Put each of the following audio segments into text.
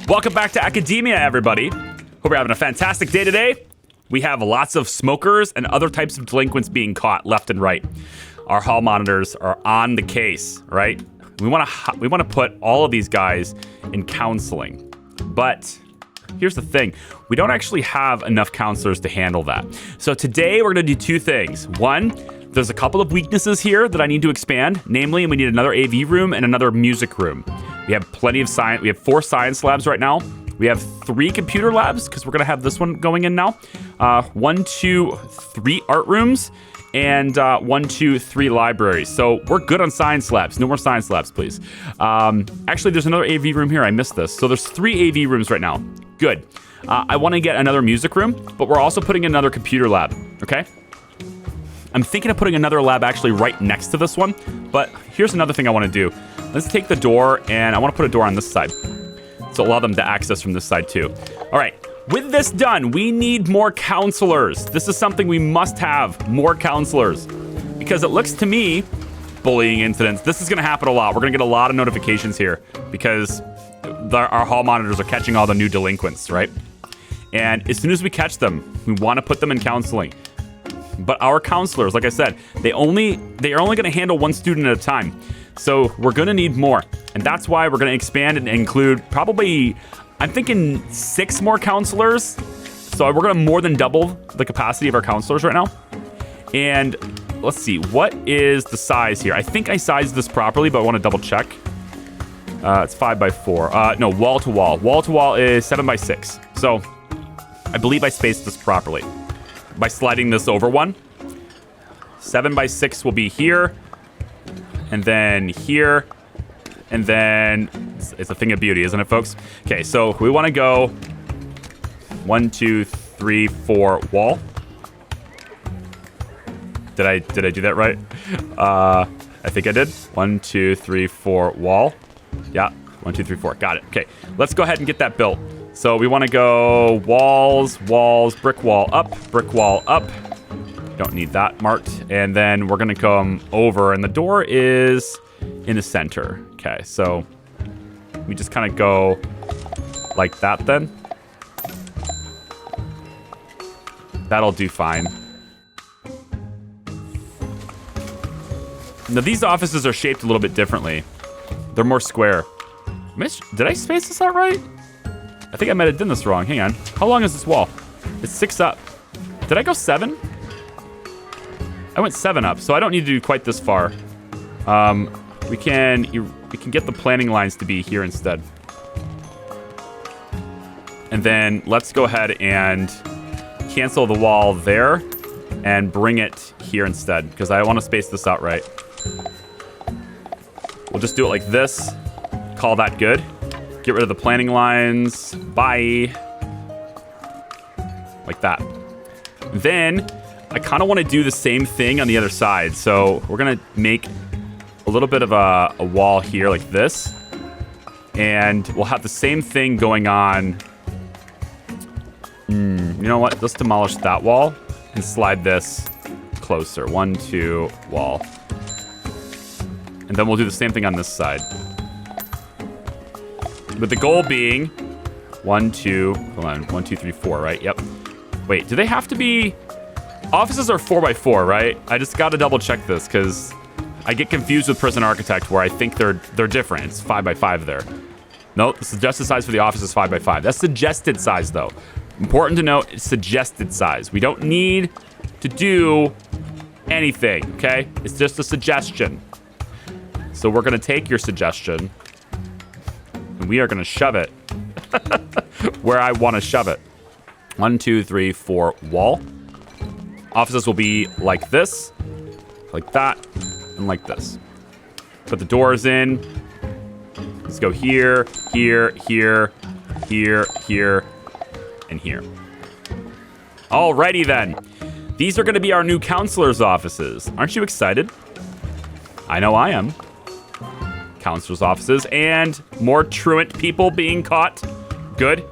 Welcome back to Academia, everybody. Hope you're having a fantastic day today. We have lots of smokers and other types of delinquents being caught left and right. Our hall monitors are on the case, right? We want to put all of these guys in counseling. But here's the thing. We don't actually have enough counselors to handle that. So today we're going to do two things. One, there's a couple of weaknesses here that I need to expand. Namely, we need another AV room and another music room. We have plenty of science. We have 4 science labs right now. We have 3 computer labs because we're going to have this one going in now. 1, 2, 3 art rooms and 1, 2, 3 libraries. So we're good on science labs. No more science labs, please. Actually, there's another AV room here. I missed this. So there's 3 AV rooms right now. Good. I want to get another music room, but we're also putting in another computer lab. Okay. I'm thinking of putting another lab actually right next to this one. But here's another thing I want to do. Let's take the door, and I want to put a door on this side. So allow them to access from this side too. All right, with this done, we need more counselors. This is something we must have, more counselors. Because it looks to me, bullying incidents, this is gonna happen a lot. We're gonna get a lot of notifications here because our hall monitors are catching all the new delinquents, right? And as soon as we catch them, we wanna put them in counseling. But our counselors, like I said, they are only gonna handle 1 student at a time. So we're going to need more. And that's why we're going to expand and include probably, I'm thinking 6 more counselors. So we're going to more than double the capacity of our counselors right now. And let's see, what is the size here? I think I sized this properly, but I want to double check. It's 5 by 4. No, wall to wall. Wall to wall is 7 by 6. So I believe I spaced this properly by sliding this over 1. 7 by 6 will be here. And then here, and then it's a thing of beauty, isn't it, folks? Okay, so we want to go 1, 2, 3, 4 wall. Did I do that right? I think I did. 1, 2, 3, 4 wall. Yeah, 1, 2, 3, 4. Got it. Okay, let's go ahead and get that built. So we want to go walls, brick wall up. Don't need that marked. And then we're going to come over, and the door is in the center. Okay, so we just kind of go like that then. That'll do fine. Now, these offices are shaped a little bit differently. They're more square. Did I space this out right? I think I might have done this wrong. Hang on. How long is this wall? It's 6 up. Did I go 7? I went 7 up, so I don't need to do quite this far. We can get the planning lines to be here instead. And then let's go ahead and cancel the wall there and bring it here instead, because I want to space this out right. We'll just do it like this. Call that good. Get rid of the planning lines. Bye. Like that. Then I kind of want to do the same thing on the other side. So we're going to make a little bit of a wall here like this. And we'll have the same thing going on. You know what? Let's demolish that wall and slide this closer. 1, 2, wall. And then we'll do the same thing on this side. With the goal being 1, 2, hold on, 1, 2, 3, 4, right? Yep. Wait, do they have to be... Offices are 4 by 4, right? I just got to double check this because I get confused with Prison Architect where I think they're different. It's 5 by 5 there. Nope, the suggested size for the office is 5 by 5. That's suggested size though. Important to note, it's suggested size. We don't need to do anything, okay? It's just a suggestion. So we're going to take your suggestion and we are going to shove it where I want to shove it. 1, 2, 3, 4 wall. Offices will be like this, like that, and like this. Put the doors in. Let's go here, here, here, here, here, and here. Alrighty then. These are going to be our new counselors' offices. Aren't you excited? I know I am. Counselors' offices and more truant people being caught. Good.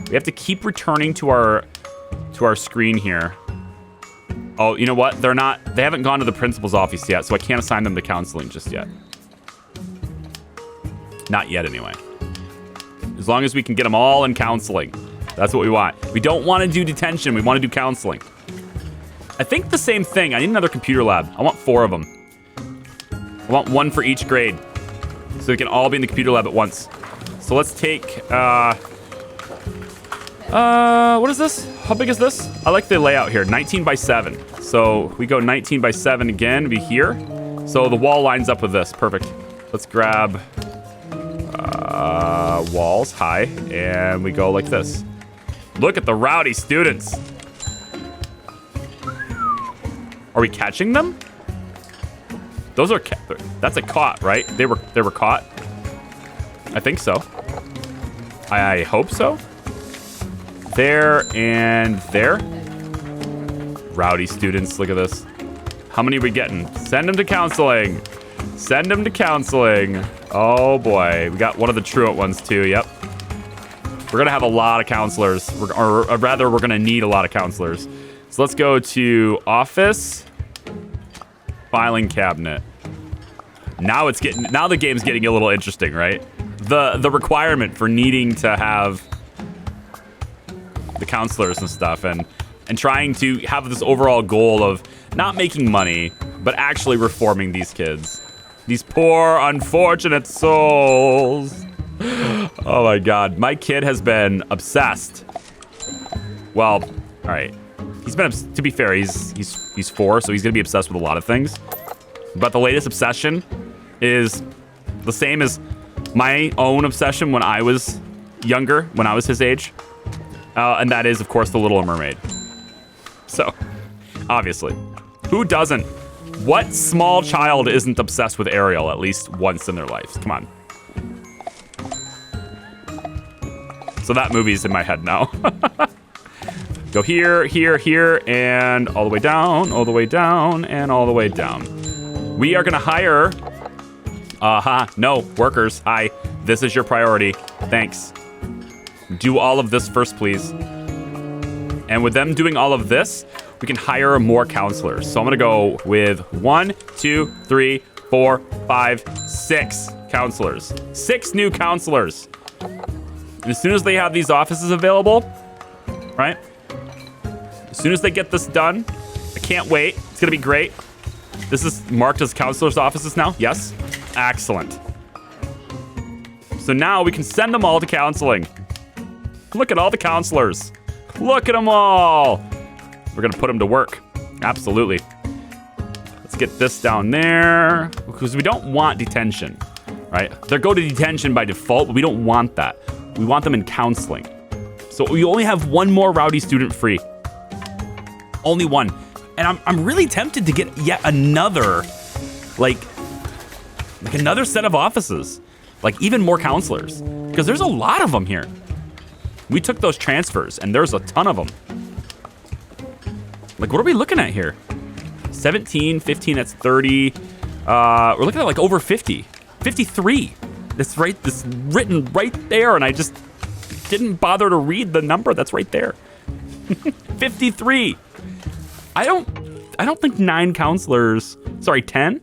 We have to keep returning to our screen here. Oh, you know what? They haven't gone to the principal's office yet, so I can't assign them to counseling just yet. Not yet, anyway. As long as we can get them all in counseling. That's what we want. We don't want to do detention. We want to do counseling. I think the same thing. I need another computer lab. I want 4 of them. I want 1 for each grade. So they can all be in the computer lab at once. So let's take, what is this? How big is this? I like the layout here, 19 by 7. So we go 19 by 7 again, be here. So the wall lines up with this, perfect. Let's grab walls, high, and we go like this. Look at the rowdy students. Are we catching them? Those are, that's a caught, right? They were caught. I think so. I hope so. There and there. Rowdy students, look at this. How many are we getting? Send them to counseling. Send them to counseling. Oh boy, we got one of the truant ones too, yep. We're gonna have a lot of counselors, or rather we're gonna need a lot of counselors. So let's go to office, filing cabinet. Now the game's getting a little interesting, right? The requirement for needing to have the counselors and stuff and trying to have this overall goal of not making money, but actually reforming these kids. These poor, unfortunate souls. Oh my God. My kid has been obsessed. Well, all right. He's been, to be fair, he's 4, so he's gonna be obsessed with a lot of things. But the latest obsession is the same as my own obsession when I was younger, when I was his age. And that is, of course, The Little Mermaid. So, obviously, who doesn't? What small child isn't obsessed with Ariel at least once in their life? Come on. So that movie's in my head now. Go here, here, here, and all the way down, all the way down, and all the way down. We are gonna hire, no, workers. Hi, this is your priority. Thanks. Do all of this first, please. And with them doing all of this, we can hire more counselors. So I'm gonna go with 1, 2, 3, 4, 5, 6 counselors. 6 new counselors. And as soon as they have these offices available, right? As soon as they get this done, I can't wait. It's gonna be great. This is marked as counselors' offices now? Yes? Excellent. So now we can send them all to counseling. Look at all the counselors. Look at them all. We're gonna put them to work. Absolutely. Let's get this down there because we don't want detention, right? They go to detention by default, but we don't want that. We want them in counseling. So we only have 1 more rowdy student free. Only 1. And I'm really tempted to get yet another, like another set of offices, like even more counselors, because there's a lot of them here. We took those transfers and there's a ton of them. Like, what are we looking at here? 17, 15, that's 30. We're looking at like over 50, 53. That's right, this written right there, and I just didn't bother to read the number that's right there. 53. I don't think 9 counselors, sorry, 10?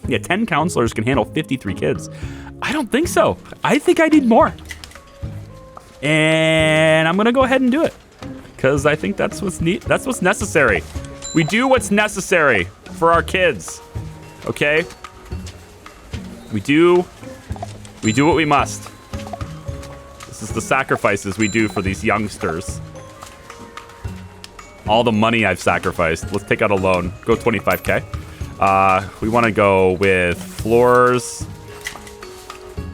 Yeah, 10 counselors can handle 53 kids. I don't think so. I think I need more. And I'm gonna go ahead and do it because I think that's what's neat. That's what's necessary. We do what's necessary for our kids. Okay? We do what we must. This is the sacrifices we do for these youngsters. All the money I've sacrificed. Let's take out a loan. Go 25K. We want to go with floors.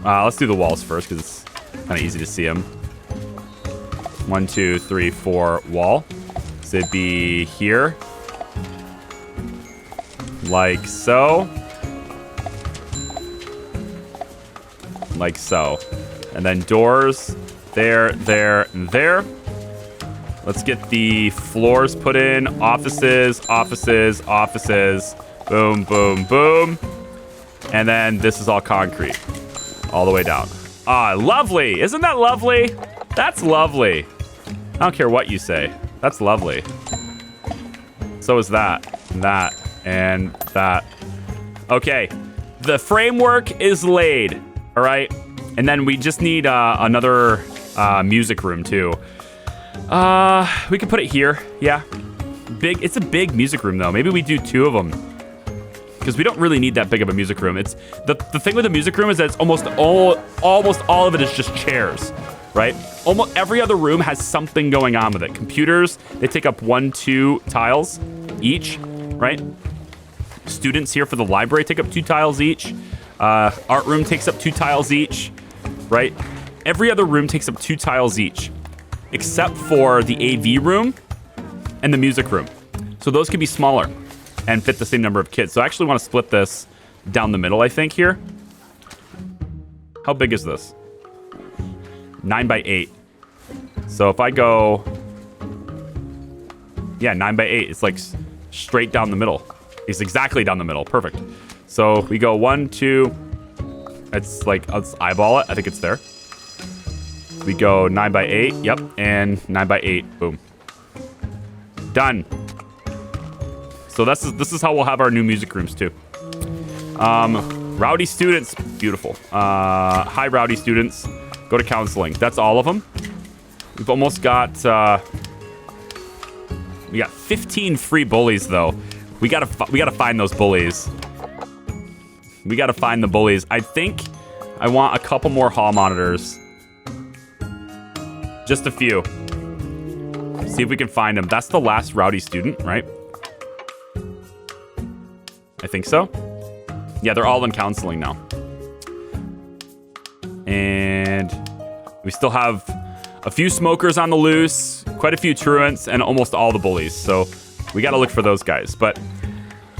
Let's do the walls first because it's kind of easy to see them. 1, 2, 3, 4 wall. So it'd be here. Like so. Like so. And then doors. There, there, and there. Let's get the floors put in. Offices, offices, offices. Boom, boom, boom. And then this is all concrete. All the way down. Ah, lovely. Isn't that lovely? That's lovely. I don't care what you say. That's lovely. So is that, and that, and that. Okay. The framework is laid. All right. And then we just need another music room too. We could put it here. Yeah. It's a big music room though. Maybe we do 2 of them. Because we don't really need that big of a music room. It's the thing with the music room is that it's almost all of it is just chairs, right? Almost every other room has something going on with it. Computers, they take up 1, 2 tiles each, right? Students here for the library take up 2 tiles each. Art room takes up 2 tiles each, right? Every other room takes up 2 tiles each, except for the AV room and the music room. So those can be smaller and fit the same number of kids. So I actually want to split this down the middle, I think, here. How big is this? 9 by 8. So if I go... Yeah, 9 by 8. It's like straight down the middle. It's exactly down the middle. Perfect. So we go 1, 2... It's like, let's eyeball it. I think it's there. We go 9 by 8. Yep. And 9 by 8. Boom. Done. So this is how we'll have our new music rooms too. Rowdy students, beautiful. Hi, rowdy students. Go to counseling. That's all of them. We've almost got. We got 15 free bullies though. We gotta find those bullies. We gotta find the bullies. I think I want a couple more hall monitors. Just a few. See if we can find them. That's the last rowdy student, right? I think so. Yeah, they're all in counseling now. And we still have a few smokers on the loose, quite a few truants, and almost all the bullies. So we got to look for those guys. But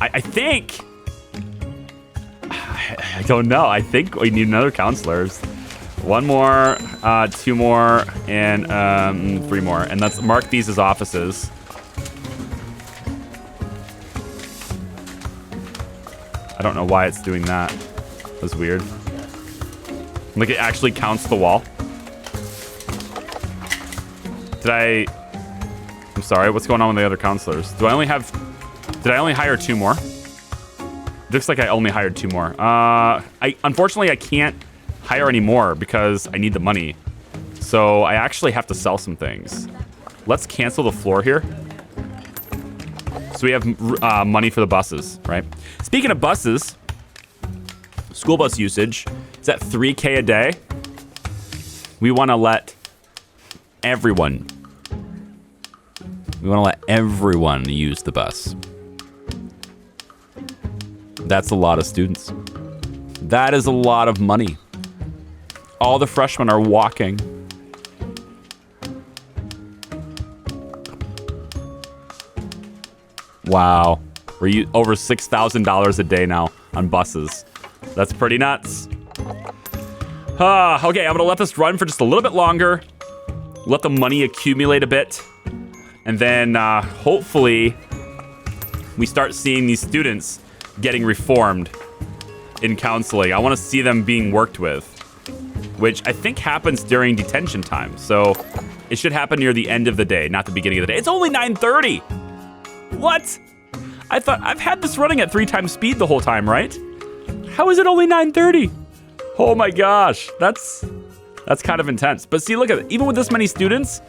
I think... I don't know. I think we need another counselors. 1 more, 2 more, and 3 more. And let's mark these as offices. I don't know why it's doing that. That's weird. Like it actually counts the wall. I'm sorry, what's going on with the other counselors? Did I only hire 2 more? It looks like I only hired 2 more. Unfortunately, I can't hire any more because I need the money. So I actually have to sell some things. Let's cancel the floor here. So we have money for the buses, right? Speaking of buses, school bus usage is at $3K a day. We want to let everyone use the bus. That's a lot of students. That is a lot of money. All the freshmen are walking. Wow. We're over $6,000 a day now on buses. That's pretty nuts. Okay, I'm going to let this run for just a little bit longer. Let the money accumulate a bit. And then hopefully we start seeing these students getting reformed in counseling. I want to see them being worked with, which I think happens during detention time. So it should happen near the end of the day, not the beginning of the day. It's only 9:30. What? I thought I've had this running at 3 times speed the whole time, right? How is it only 9:30? Oh my gosh, that's kind of intense. But see, look at it. Even with this many students,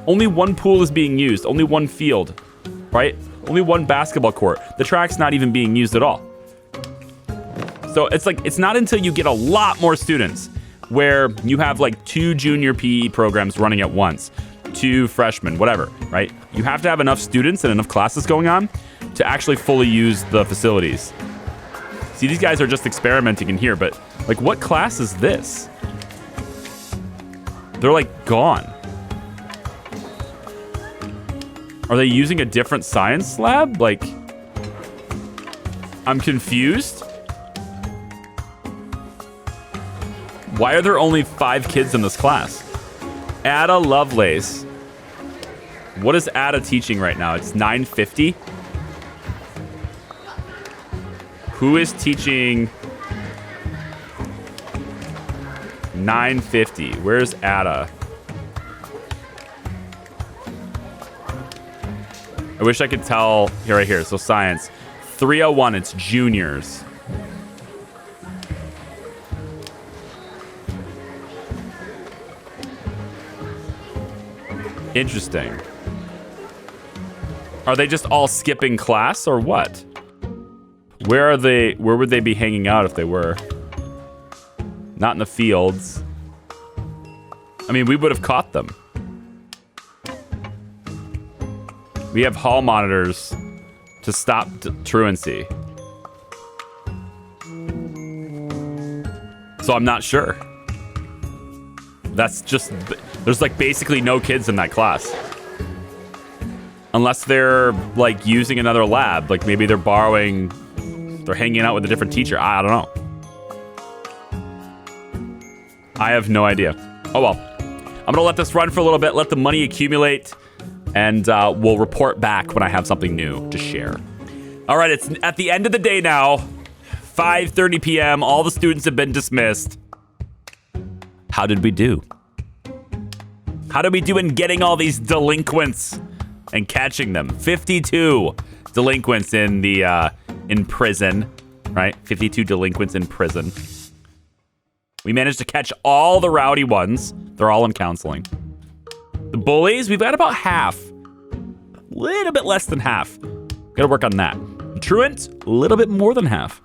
only 1 pool is being used, only 1 field, right? Only 1 basketball court. The track's not even being used at all. So it's like, it's not until you get a lot more students where you have like 2 junior PE programs running at once, 2 freshmen, whatever, right? You have to have enough students and enough classes going on to actually fully use the facilities. See, these guys are just experimenting in here, but like, what class is this? They're like gone. Are they using a different science lab? Like, I'm confused. Why are there only 5 kids in this class? Ada Lovelace. What is Ada teaching right now? It's 9:50. Who is teaching 9:50? Where's Ada? I wish I could tell. Here, right here. So science. 301, it's juniors. Interesting. Are they just all skipping class or what? Where are they? Where would they be hanging out if they were? Not in the fields. I mean, we would have caught them. We have hall monitors to stop truancy. So I'm not sure. That's just, there's like basically no kids in that class. Unless they're like using another lab, like maybe they're borrowing, they're hanging out with a different teacher. I don't know. I have no idea. Oh well. I'm gonna let this run for a little bit, let the money accumulate, and we'll report back when I have something new to share. All right, it's at the end of the day now, 5:30 p.m. All the students have been dismissed. How did we do? How did we do in getting all these delinquents and catching them? 52 delinquents in the in prison, right? 52 delinquents in prison. We managed to catch all the rowdy ones. They're all in counseling. The bullies, we've got about half. A little bit less than half. Gotta work on that. The truants, a little bit more than half.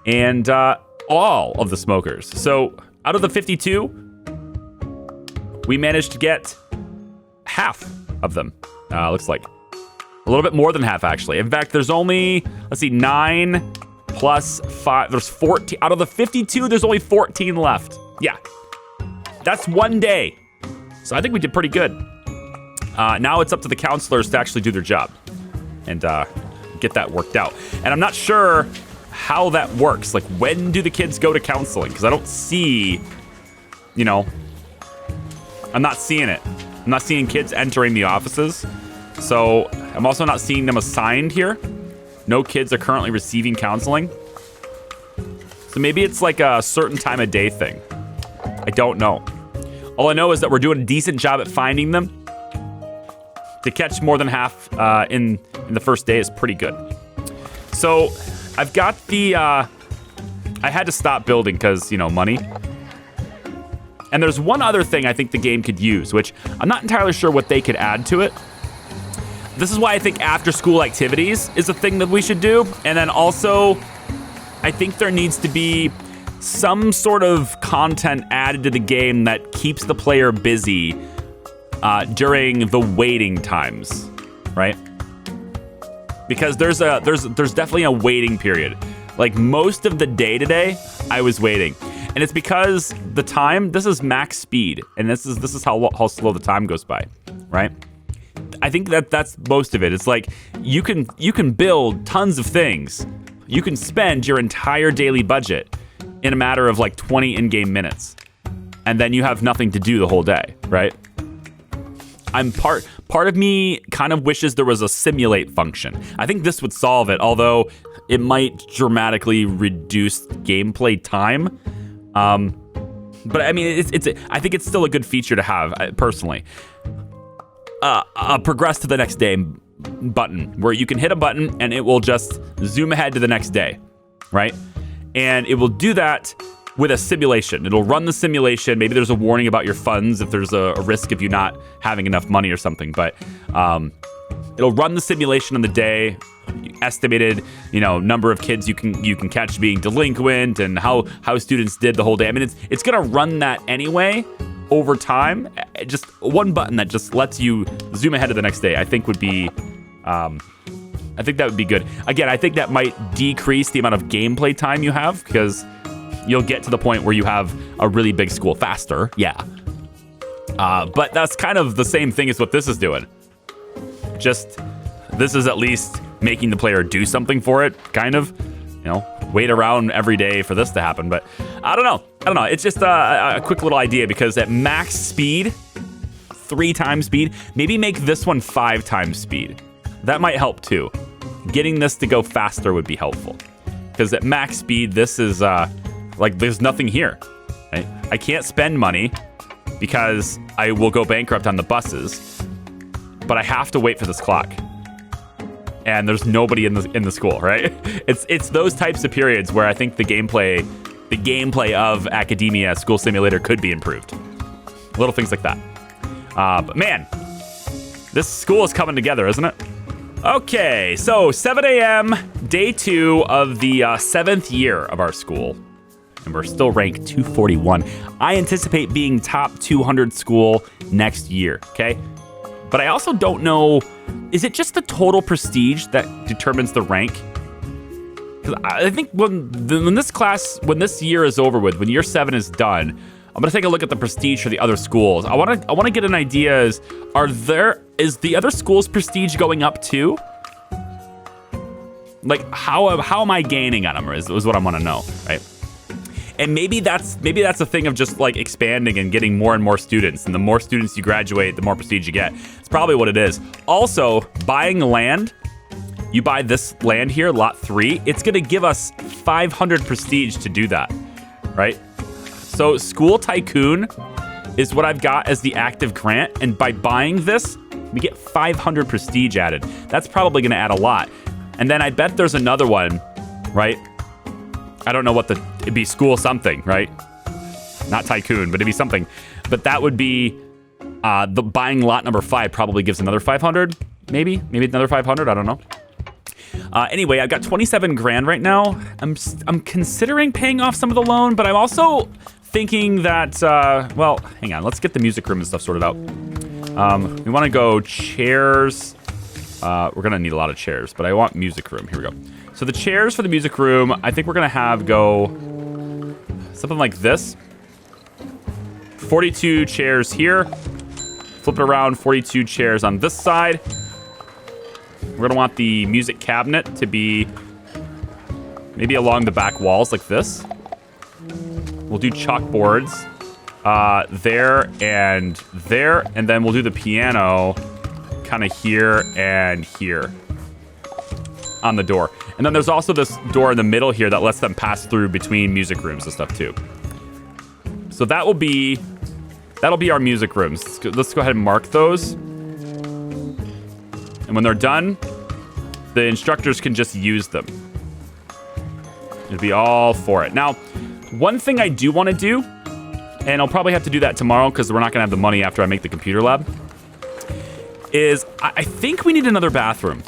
And all of the smokers. So out of the 52, we managed to get half of them. Looks like a little bit more than half, actually. In fact, there's only, let's see, 9 plus 5. There's 14. Out of the 52, there's only 14 left. Yeah. That's one day. So I think we did pretty good. Now it's up to the counselors to actually do their job and get that worked out. And I'm not sure how that works. Like, when do the kids go to counseling? Because I don't see, you know, I'm not seeing it. I'm not seeing kids entering the offices. So I'm also not seeing them assigned here. No kids are currently receiving counseling. So maybe it's like a certain time of day thing. I don't know. All I know is that we're doing a decent job at finding them. To catch more than half in the first day is pretty good. So I've got the, I had to stop building because, you know, money. And there's one other thing I think the game could use, which I'm not entirely sure what they could add to it. This is why I think after school activities is a thing that we should do. And then also, I think there needs to be some sort of content added to the game that keeps the player busy during the waiting times, right? Because there's definitely a waiting period. Like most of the day today, I was waiting. And it's because the time, this is max speed, and this is how slow the time goes by, right? I think that's most of it. It's like you can build tons of things. You can spend your entire daily budget in a matter of like 20 in-game minutes, and then you have nothing to do the whole day, right? I'm part of me kind of wishes there was a simulate function. I think this would solve it, although it might dramatically reduce gameplay time. But I mean, I think it's still a good feature to have, personally. A progress to the next day button, where you can hit a button and it will just zoom ahead to the next day, right? And it will do that with a simulation. It'll run the simulation. Maybe there's a warning about your funds if there's a risk of you not having enough money or something. But it'll run the simulation on the day, estimated, you know, number of kids you can catch being delinquent and how students did the whole day. I mean, it's gonna run that anyway over time. Just one button that just lets you zoom ahead to the next day, I think would be. I think that would be good. Again, I think that might decrease the amount of gameplay time you have because you'll get to the point where you have a really big school faster. Yeah. But that's kind of the same thing as what this is doing. Just, this is at least making the player do something for it, kind of. You know, wait around every day for this to happen. But I don't know. It's just a quick little idea because at max speed, 3 times speed, maybe make this one 5 times speed. That might help too. Getting this to go faster would be helpful. Because at max speed, this is like there's nothing here. Right? I can't spend money because I will go bankrupt on the buses. But I have to wait for this clock. And there's nobody in the school, right? It's those types of periods where I think the gameplay of Academia School Simulator could be improved. Little things like that. But man, this school is coming together, isn't it? Okay, so 7 a.m., day 2 of the 7th year of our school. And we're still ranked 241. I anticipate being top 200 school next year, okay? But I also don't know, is it just the total prestige that determines the rank? Because I think when this year is over with, when year 7 is done, I'm gonna take a look at the prestige for the other schools. I wanna get an idea is the other schools' prestige going up too? Like how am I gaining on them is what I wanna know, right? And maybe that's a thing of just like expanding and getting more and more students. And the more students you graduate, the more prestige you get. It's probably what it is. Also, buying land, you buy this land here, lot 3, it's gonna give us 500 prestige to do that, right? So School Tycoon is what I've got as the active grant. And by buying this, we get 500 prestige added. That's probably gonna add a lot. And then I bet there's another one, right? I don't know what it'd be school something, right? Not Tycoon, but it'd be something. But that would be the buying lot number 5 probably gives another 500, maybe another 500. I don't know. Anyway, I've got 27 grand right now. I'm considering paying off some of the loan, but I'm also thinking that, well, hang on. Let's get the music room and stuff sorted out. We want to go chairs. We're going to need a lot of chairs, but I want music room. Here we go. So the chairs for the music room, I think we're going to have go something like this. 42 chairs here. Flip it around, 42 chairs on this side. We're going to want the music cabinet to be maybe along the back walls like this. We'll do chalkboards there, and then we'll do the piano kind of here and here on the door. And then there's also this door in the middle here that lets them pass through between music rooms and stuff too. So that'll be our music rooms. Let's go ahead and mark those. And when they're done, the instructors can just use them. It'll be all for it. Now, one thing I do want to do, and I'll probably have to do that tomorrow because we're not going to have the money after I make the computer lab, is I think we need another bathroom.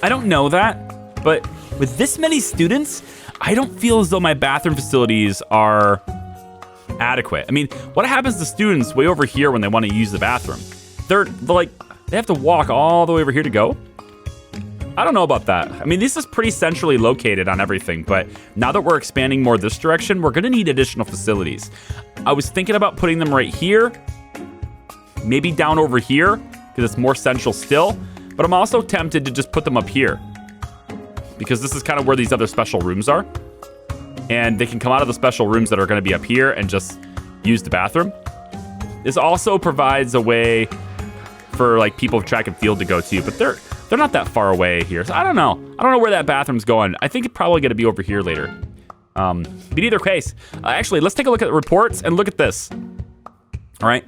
I don't know that, but with this many students, I don't feel as though my bathroom facilities are adequate. I mean, what happens to students way over here when they want to use the bathroom? They're like, they have to walk all the way over here to go? I don't know about that. I mean, this is pretty centrally located on everything, but now that we're expanding more this direction, we're gonna need additional facilities. I was thinking about putting them right here, maybe down over here, because it's more central still, but I'm also tempted to just put them up here, because this is kind of where these other special rooms are, and they can come out of the special rooms that are gonna be up here and just use the bathroom. This also provides a way for like people of track and field to go to, but they're not that far away here. So I don't know where that bathroom's going. I think it's probably gonna be over here later. But either case, actually, let's take a look at the reports and look at this. All right.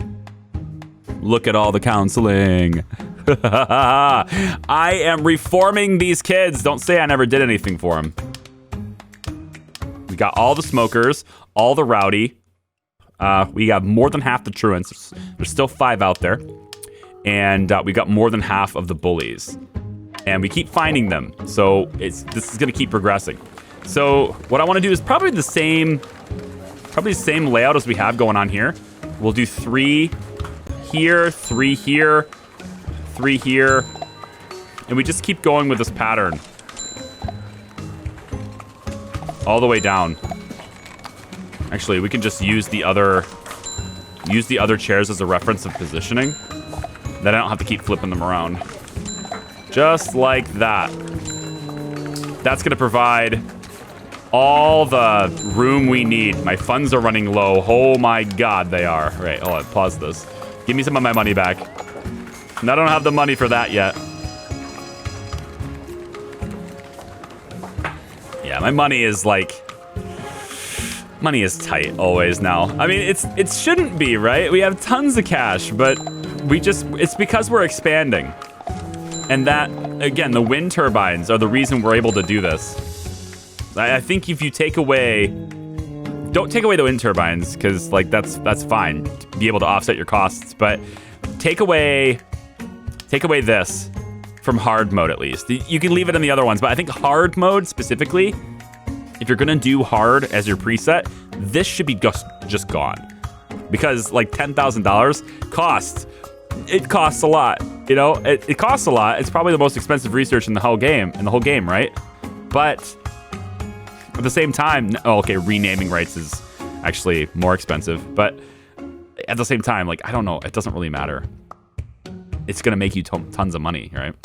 Look at all the counseling. I am reforming these kids. Don't say I never did anything for them. We got all the smokers, all the rowdy. We got more than half the truants. There's still 5 out there. And we got more than half of the bullies. And we keep finding them. So this is going to keep progressing. So what I want to do is probably the same layout as we have going on here. We'll do 3 here, 3 here, 3 here. And we just keep going with this pattern. All the way down. Actually, we can just use the other chairs as a reference of positioning. Then I don't have to keep flipping them around. Just like that. That's going to provide all the room we need. My funds are running low. Oh my God, they are. Right, hold on, pause this. Give me some of my money back. And I don't have the money for that yet. Yeah, my money is like... Money is tight always now. I mean, it shouldn't be, right? We have tons of cash, but it's because we're expanding. And that, again, the wind turbines are the reason we're able to do this. I think if you take away, Don't take away the wind turbines, because like that's fine to be able to offset your costs, but take away this from hard mode at least. You can leave it in the other ones, but I think hard mode specifically, if you're gonna do hard as your preset, this should be just gone. Because like $10,000 costs a lot. You know, it costs a lot. It's probably the most expensive research in the whole game, right? But at the same time, renaming rights is actually more expensive. But at the same time, like, I don't know, it doesn't really matter. It's gonna make you tons of money, right?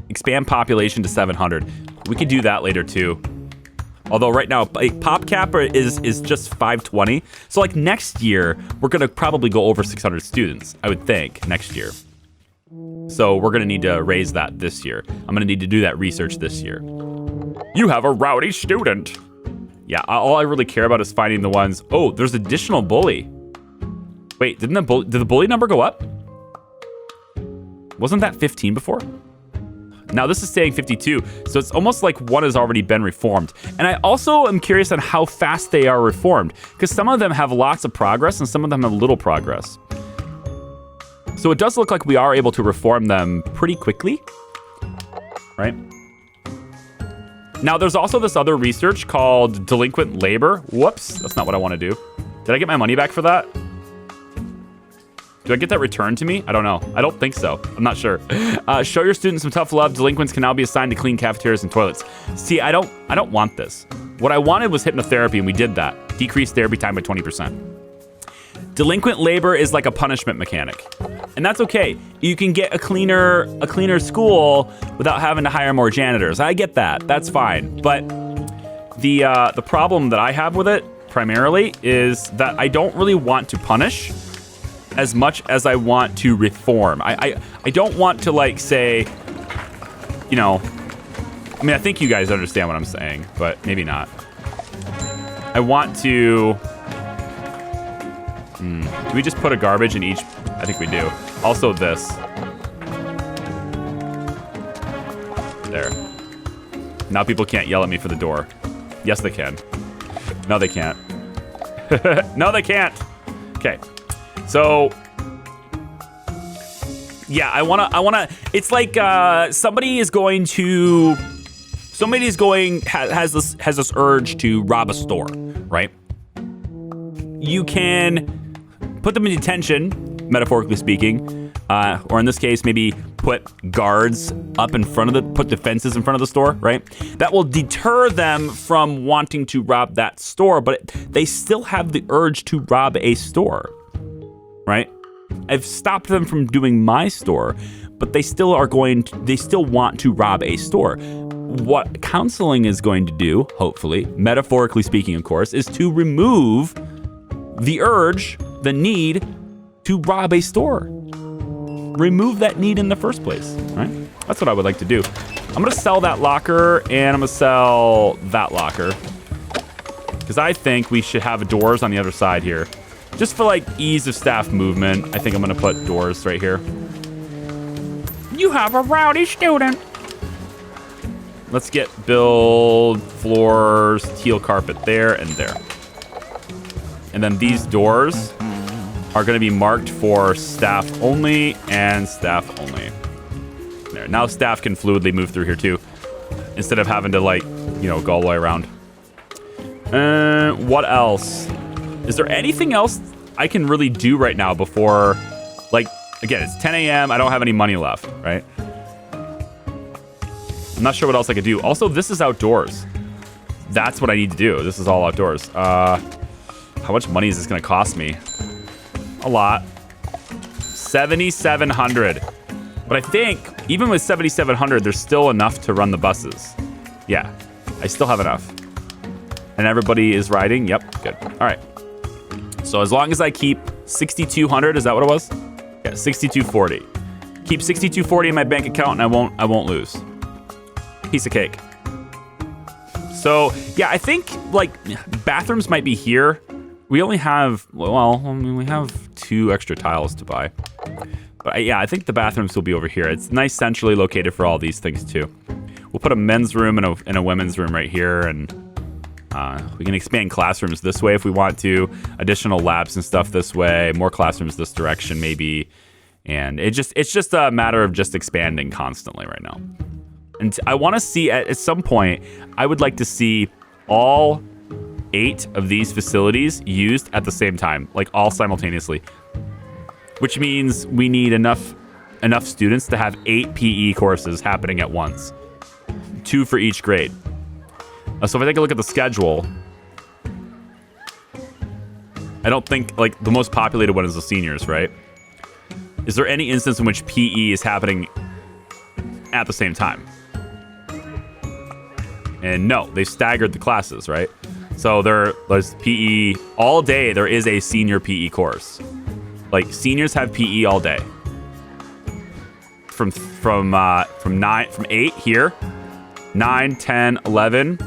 Expand population to 700. We could do that later too. Although right now, pop cap is just 520. So like next year, we're gonna probably go over 600 students, I would think, next year. So we're gonna need to raise that this year. I'm gonna need to do that research this year. You have a rowdy student. Yeah, all I really care about is finding the ones. Oh, there's additional bully. Wait, did the bully number go up? Wasn't that 15 before? Now this is saying 52, so it's almost like one has already been reformed. And I also am curious on how fast they are reformed, because some of them have lots of progress and some of them have little progress. So it does look like we are able to reform them pretty quickly, right? Now there's also this other research called delinquent labor. Whoops, that's not what I want to do. Did I get my money back for that? Do I get that returned to me? I don't know. I don't think so. I'm not sure. Show your students some tough love. Delinquents can now be assigned to clean cafeterias and toilets. See, I don't want this. What I wanted was hypnotherapy, and we did that. Decreased therapy time by 20%. Delinquent labor is like a punishment mechanic, and that's okay. You can get a cleaner school without having to hire more janitors. I get that. That's fine. But the problem that I have with it primarily is that I don't really want to punish as much as I want to reform. I don't want to like say, you know, I mean, I think you guys understand what I'm saying, but maybe not. I want to, do we just put a garbage in each? I think we do. Also this. There. Now people can't yell at me for the door. Yes, they can. No, they can't. No, they can't. Okay. So, yeah, I wanna, it's like, somebody is going, has this urge to rob a store, right? You can put them in detention, metaphorically speaking, or in this case, maybe put guards up in front of put defenses in front of the store, right? That will deter them from wanting to rob that store, but they still have the urge to rob a store. Right? I've stopped them from doing my store, but they still want to rob a store. What counseling is going to do, hopefully, metaphorically speaking, of course, is to remove the urge, the need to rob a store. Remove that need in the first place, right? That's what I would like to do. I'm gonna sell that locker and I'm gonna sell that locker, because I think we should have doors on the other side here. Just for like ease of staff movement, I think I'm gonna put doors right here. You have a rowdy student. Let's build floors, teal carpet there and there. And then these doors are gonna be marked for staff only and staff only. There, now staff can fluidly move through here too, instead of having to like, you know, go all the way around. What else? Is there anything else I can really do right now before, like, again, it's 10 a.m. I don't have any money left, right? I'm not sure what else I could do. Also, this is outdoors. That's what I need to do. This is all outdoors. How much money is this going to cost me? A lot. 7,700. But I think even with 7,700, there's still enough to run the buses. Yeah, I still have enough. And everybody is riding? Yep, good. All right. So as long as I keep 6,200, is that what it was? Yeah, 6,240. Keep 6,240 in my bank account and I won't lose. Piece of cake. So, yeah, I think like bathrooms might be here. We only have, well, I mean, we have 2 extra tiles to buy. But yeah, I think the bathrooms will be over here. It's nice centrally located for all these things too. We'll put a men's room and a women's room right here, and We can expand classrooms this way if we want to. Additional labs and stuff this way. More classrooms this direction maybe. And it's just a matter of just expanding constantly right now. And I want to see at some point, I would like to see all 8 of these facilities used at the same time, like all simultaneously. Which means we need enough students to have 8 PE courses happening at once. 2 for each grade. So if I take a look at the schedule, I don't think, like, the most populated one is the seniors, right? Is there any instance in which PE is happening at the same time? And no, they staggered the classes, right? So there's PE all day. There is a senior PE course. Like, seniors have PE all day. From 8 here, 9, 10, 11.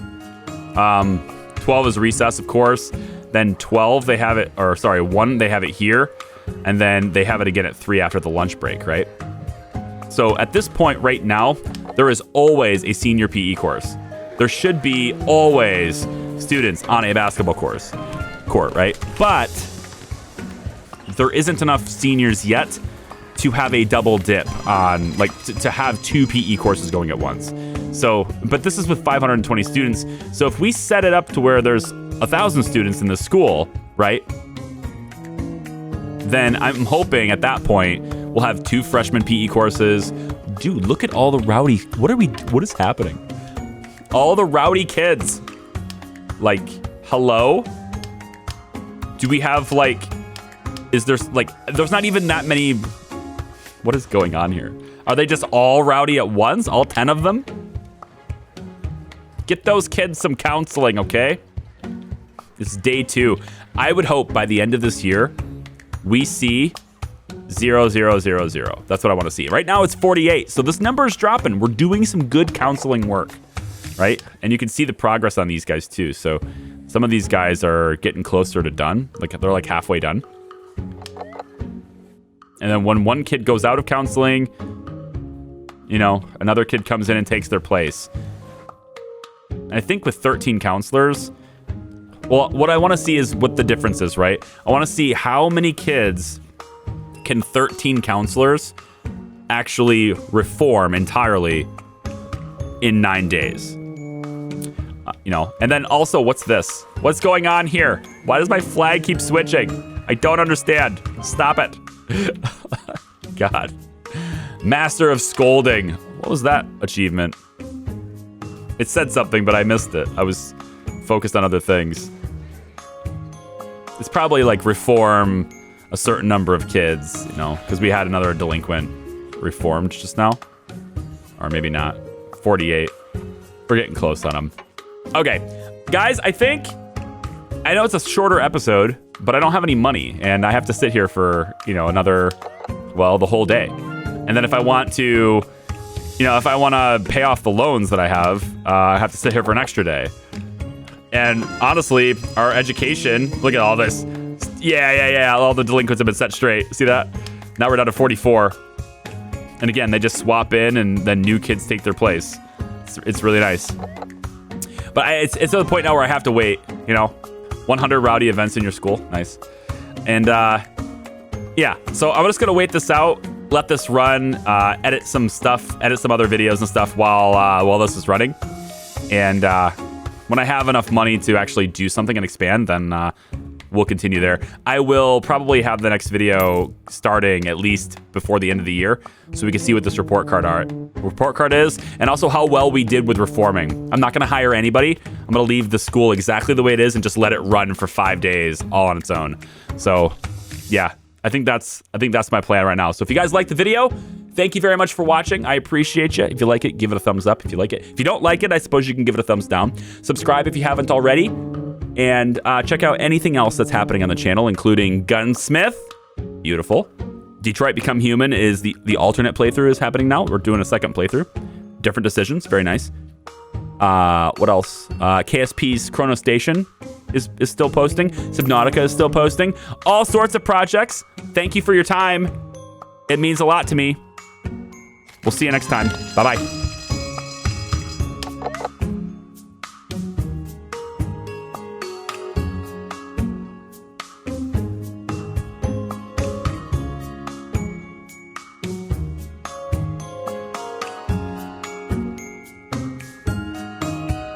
12 is recess, of course. Then 12 they have it, or sorry, 1 they have it here, and then they have it again at 3 after the lunch break, right? So at this point right now, there is always a senior PE course. There should be always students on a basketball court, right? But there isn't enough seniors yet to have a double dip on, like, to have 2 PE courses going at once. So, but this is with 520 students. So if we set it up to where there's 1,000 students in the school, right? Then I'm hoping at that point we'll have 2 freshman PE courses. Dude, look at all the rowdy. What is happening? All the rowdy kids. Like, hello? Do we have, like, there's not even that many. What is going on here? Are they just all rowdy at once? All 10 of them? Get those kids some counseling, okay? It's day 2. I would hope by the end of this year, we see 0, 0, 0, 0. That's what I want to see. Right now it's 48. So this number is dropping. We're doing some good counseling work, right? And you can see the progress on these guys too. So some of these guys are getting closer to done. Like, they're like halfway done. And then when one kid goes out of counseling, you know, another kid comes in and takes their place. And I think with 13 counselors, well, what I want to see is what the difference is, right? I want to see how many kids can 13 counselors actually reform entirely in 9 days. You know, and then also, what's this? What's going on here? Why does my flag keep switching? I don't understand. Stop it. God. Master of Scolding. What was that achievement? It said something, but I missed it. I was focused on other things. It's probably like reform a certain number of kids, you know, because we had another delinquent reformed just now. Or maybe not. 48. We're getting close on them. Okay. Guys, I know it's a shorter episode, but I don't have any money, and I have to sit here for, you know, the whole day. And then if I want to pay off the loans that I have to sit here for an extra day. And honestly, our education, look at all this. Yeah. All the delinquents have been set straight. See that? Now we're down to 44. And again, they just swap in and then new kids take their place. It's really nice. But it's to the point now where I have to wait, you know, 100 rowdy events in your school. Nice. And yeah, so I'm just going to wait this out, let this run, edit some other videos and stuff while this is running. And when I have enough money to actually do something and expand, then we'll continue there. I will probably have the next video starting at least before the end of the year, so we can see what this report card is, and also how well we did with reforming. I'm not going to hire anybody. I'm going to leave the school exactly the way it is and just let it run for 5 days all on its own. So, yeah, I think that's my plan right now. So if you guys like the video, thank you very much for watching. I appreciate you. If you like it, give it a thumbs up if you like it. If you don't like it, I suppose you can give it a thumbs down. Subscribe if you haven't already. And check out anything else that's happening on the channel, including Gunsmith. Beautiful. Detroit Become Human is the alternate playthrough is happening now. We're doing a second playthrough. Different decisions. Very nice. What else? KSP's Chrono Station is still posting. Subnautica is still posting. All sorts of projects. Thank you for your time. It means a lot to me. We'll see you next time. Bye-bye.